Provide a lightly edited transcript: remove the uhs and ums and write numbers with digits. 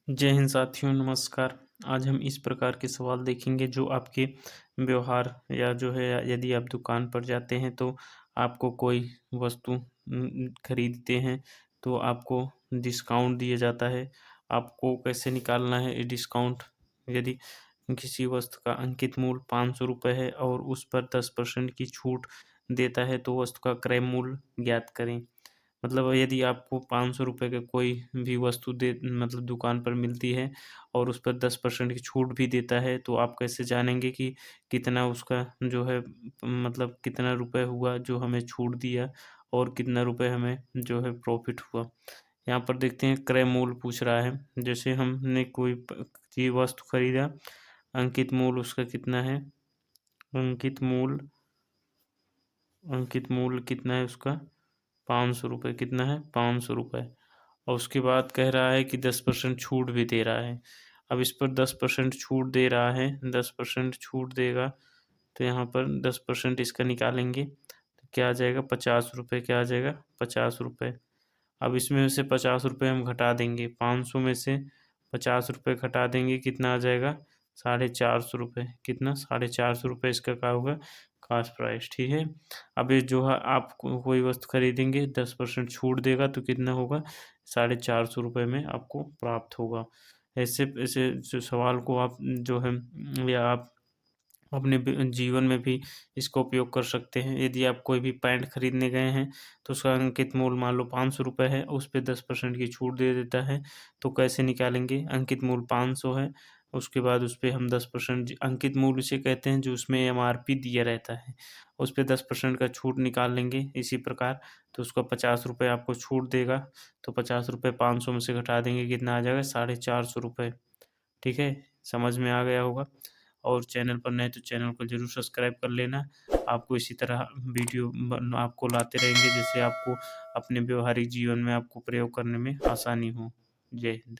जय हिंद साथियों, नमस्कार। आज हम इस प्रकार के सवाल देखेंगे जो आपके व्यवहार या जो है यदि आप दुकान पर जाते हैं तो आपको कोई वस्तु खरीदते हैं तो आपको डिस्काउंट दिया जाता है। आपको कैसे निकालना है ये डिस्काउंट? यदि किसी वस्तु का अंकित मूल्य ₹500 है और उस पर 10% की छूट देता है तो वस्तु का क्रय मूल्य ज्ञात करें। मतलब यदि आपको ₹500 का कोई भी वस्तु दे मतलब दुकान पर मिलती है और उस पर 10% की छूट भी देता है, तो आप कैसे जानेंगे कि कितना उसका जो है मतलब कितना रुपए हुआ जो हमें छूट दिया और कितना रुपए हमें जो है प्रॉफ़िट हुआ। यहाँ पर देखते हैं क्रय मूल्य पूछ रहा है। जैसे हमने कोई चीज़ वस्तु खरीदा, अंकित मूल्य उसका कितना है? अंकित मूल्य अंकित मूल्य कितना है उसका? ₹500 कितना है? ₹500 और उसके बाद कह रहा है कि 10% छूट भी दे रहा है। अब इस पर 10% छूट दे रहा है, 10% छूट देगा तो यहाँ पर 10% इसका निकालेंगे तो क्या आ जाएगा? ₹50 क्या आ जाएगा? ₹50। अब इसमें से ₹50 हम घटा देंगे, 500 में से ₹50 घटा देंगे, कितना आ जाएगा? ₹450। कितना? ₹450 इसका क्या होगा? कॉस्ट प्राइस, ठीक है। अब ये जो है आप कोई वस्तु खरीदेंगे 10% छूट देगा तो कितना होगा? ₹450 में आपको प्राप्त होगा। ऐसे ऐसे जो सवाल को आप जो है या आप अपने जीवन में भी इसका उपयोग कर सकते हैं। यदि आप कोई भी पैंट खरीदने गए हैं तो उसका अंकित मूल्य मान लो ₹500 है, उस पे 10% की छूट दे देता है, तो कैसे निकालेंगे? अंकित मूल्य 500 है, उसके बाद उस पे हम 10% अंकित मूल्य उसे कहते हैं जो उसमें एमआरपी दिया रहता है, उस पे 10% का छूट निकाल लेंगे इसी प्रकार, तो उसका ₹50 आपको छूट देगा, तो ₹50 500 में से घटा देंगे, कितना आ जाएगा? ₹450। ठीक है? समझ में आ गया होगा। और चैनल पर नए तो चैनल को ज़रूर सब्सक्राइब कर लेना। आपको इसी तरह वीडियो आपको लाते रहेंगे जिससे आपको अपने व्यावहारिक जीवन में आपको प्रयोग करने में आसानी हो। जय हिंद।